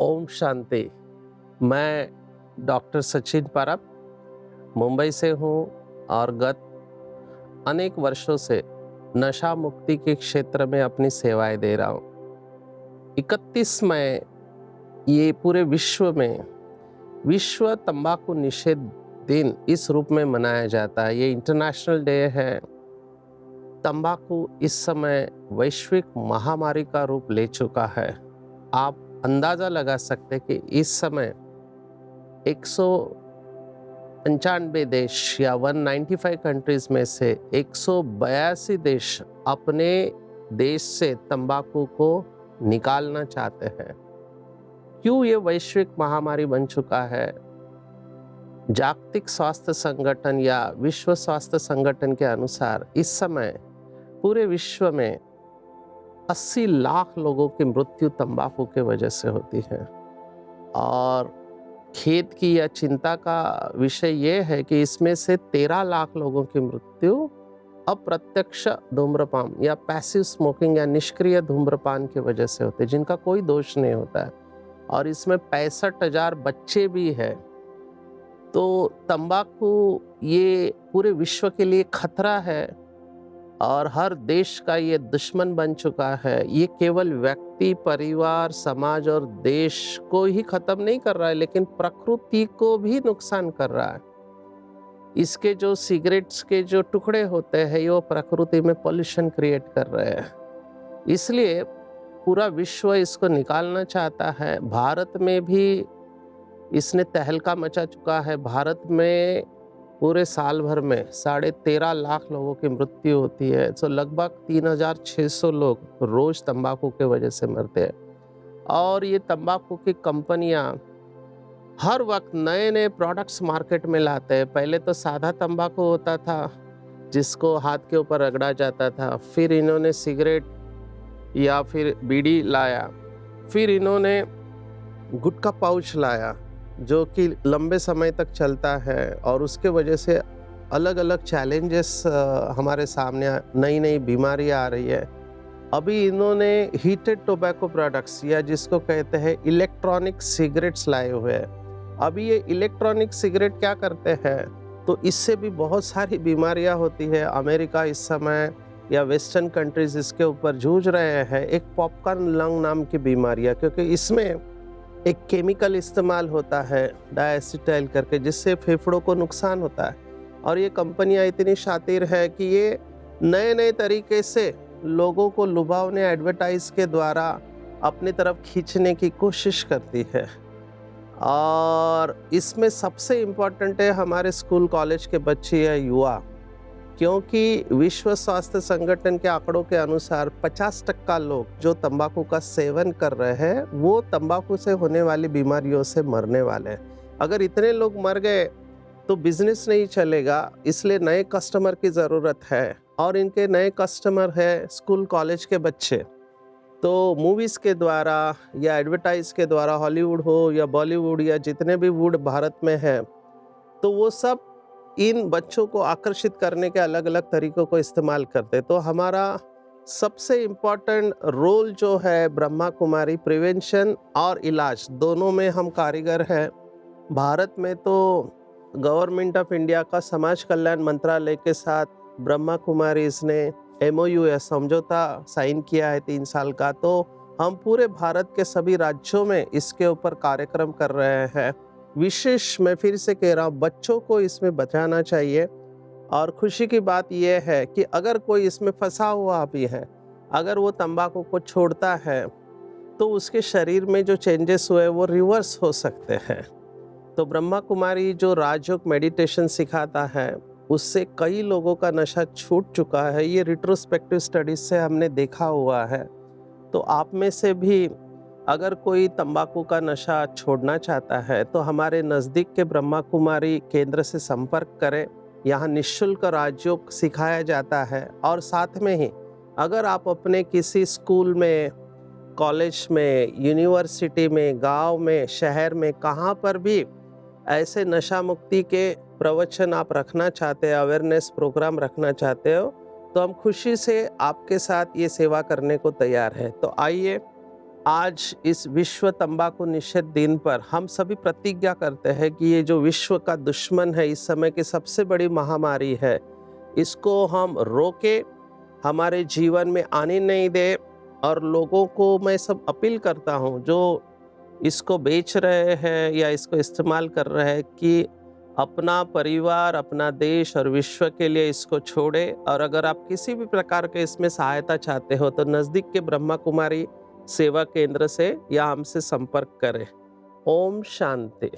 ओम शांति। मैं डॉक्टर सचिन परब मुंबई से हूँ और गत अनेक वर्षों से नशा मुक्ति के क्षेत्र में अपनी सेवाएं दे रहा हूँ। 31 मई ये पूरे विश्व में विश्व तंबाकू निषेध दिन इस रूप में मनाया जाता है। ये इंटरनेशनल डे है। तंबाकू इस समय वैश्विक महामारी का रूप ले चुका है। आप अंदाजा लगा सकते कि इस समय 195 देश या 195 कंट्रीज में से 182 देश अपने देश से तंबाकू को निकालना चाहते हैं। क्यों ये वैश्विक महामारी बन चुका है? जागतिक स्वास्थ्य संगठन या विश्व स्वास्थ्य संगठन के अनुसार इस समय पूरे विश्व में 80 लाख लोगों की मृत्यु तंबाकू के वजह से होती है। और खेद की या चिंता का विषय ये है कि इसमें से 13 लाख लोगों की मृत्यु अप्रत्यक्ष धूम्रपान या पैसिव स्मोकिंग या निष्क्रिय धूम्रपान की वजह से होते हैं, जिनका कोई दोष नहीं होता है। और इसमें 65,000 बच्चे भी हैं। तो तंबाकू ये पूरे विश्व के लिए खतरा है और हर देश का ये दुश्मन बन चुका है। ये केवल व्यक्ति, परिवार, समाज और देश को ही खत्म नहीं कर रहा है, लेकिन प्रकृति को भी नुकसान कर रहा है। इसके जो सिगरेट्स के जो टुकड़े होते हैं वो प्रकृति में पॉल्यूशन क्रिएट कर रहे हैं। इसलिए पूरा विश्व इसको निकालना चाहता है। भारत में भी इसने तहलका मचा चुका है। भारत में पूरे साल भर में 13.5 लाख लोगों की मृत्यु होती है। तो लगभग 3,600 लोग रोज तंबाकू के वजह से मरते हैं। और ये तंबाकू की कंपनियां हर वक्त नए नए प्रोडक्ट्स मार्केट में लाते हैं। पहले तो सादा तंबाकू होता था जिसको हाथ के ऊपर रगड़ा जाता था। फिर इन्होंने सिगरेट या फिर बीड़ी लाया। फिर इन्होंने गुटखा पाउच लाया जो कि लंबे समय तक चलता है और उसके वजह से अलग अलग चैलेंजेस हमारे सामने, नई नई बीमारियां आ रही है। अभी इन्होंने हीटेड टोबैको प्रोडक्ट्स या जिसको कहते हैं इलेक्ट्रॉनिक सिगरेट्स लाए हुए हैं। अभी ये इलेक्ट्रॉनिक सिगरेट क्या करते हैं, तो इससे भी बहुत सारी बीमारियां होती है। अमेरिका इस समय या वेस्टर्न कंट्रीज इसके ऊपर जूझ रहे हैं। एक पॉपकॉर्न लंग नाम की बीमारियां, क्योंकि इसमें एक केमिकल इस्तेमाल होता है डायएसिटाइल करके, जिससे फेफड़ों को नुकसान होता है। और ये कंपनियां इतनी शातिर है कि ये नए नए तरीके से लोगों को लुभावने एडवर्टाइज के द्वारा अपनी तरफ खींचने की कोशिश करती है। और इसमें सबसे इम्पोर्टेंट है हमारे स्कूल कॉलेज के बच्चे या युवा, क्योंकि विश्व स्वास्थ्य संगठन के आंकड़ों के अनुसार 50% लोग जो तंबाकू का सेवन कर रहे हैं वो तंबाकू से होने वाली बीमारियों से मरने वाले हैं। अगर इतने लोग मर गए तो बिजनेस नहीं चलेगा। इसलिए नए कस्टमर की ज़रूरत है और इनके नए कस्टमर है स्कूल कॉलेज के बच्चे। तो मूवीज़ के द्वारा या एडवर्टाइज के द्वारा, हॉलीवुड हो या बॉलीवुड या जितने भी वुड भारत में है, तो वो सब इन बच्चों को आकर्षित करने के अलग अलग तरीकों को इस्तेमाल करते। तो हमारा सबसे इम्पॉर्टेंट रोल जो है ब्रह्मा कुमारी, प्रिवेंशन और इलाज दोनों में हम कारीगर हैं। भारत में तो गवर्नमेंट ऑफ इंडिया का समाज कल्याण मंत्रालय के साथ ब्रह्मा कुमारी इसने MOU या समझौता साइन किया है 3 साल का। तो हम पूरे भारत के सभी राज्यों में इसके ऊपर कार्यक्रम कर रहे हैं। विशेष मैं फिर से कह रहा हूँ, बच्चों को इसमें बचाना चाहिए। और खुशी की बात यह है कि अगर कोई इसमें फंसा हुआ भी है, अगर वो तंबाकू को छोड़ता है तो उसके शरीर में जो चेंजेस हुए वो रिवर्स हो सकते हैं। तो ब्रह्मा कुमारी जो राजयोग मेडिटेशन सिखाता है उससे कई लोगों का नशा छूट चुका है। ये रिट्रोस्पेक्टिव स्टडीज से हमने देखा हुआ है। तो आप में से भी अगर कोई तंबाकू का नशा छोड़ना चाहता है तो हमारे नज़दीक के ब्रह्मा कुमारी केंद्र से संपर्क करें। यहाँ निःशुल्क राजयोग सिखाया जाता है। और साथ में ही अगर आप अपने किसी स्कूल में, कॉलेज में, यूनिवर्सिटी में, गांव में, शहर में, कहाँ पर भी ऐसे नशा मुक्ति के प्रवचन आप रखना चाहते हैं, अवेयरनेस प्रोग्राम रखना चाहते हो, तो हम खुशी से आपके साथ ये सेवा करने को तैयार हैं। तो आइए आज इस विश्व तंबाकू निषेध दिन पर हम सभी प्रतिज्ञा करते हैं कि ये जो विश्व का दुश्मन है, इस समय की सबसे बड़ी महामारी है, इसको हम रोके, हमारे जीवन में आने नहीं दे। और लोगों को मैं सब अपील करता हूँ जो इसको बेच रहे हैं या इसको इस्तेमाल कर रहे हैं कि अपना परिवार, अपना देश और विश्व के लिए इसको छोड़े। और अगर आप किसी भी प्रकार के इसमें सहायता चाहते हो तो नज़दीक के ब्रह्मा कुमारी सेवा केंद्र से या हमसे संपर्क करें। ओम शांति।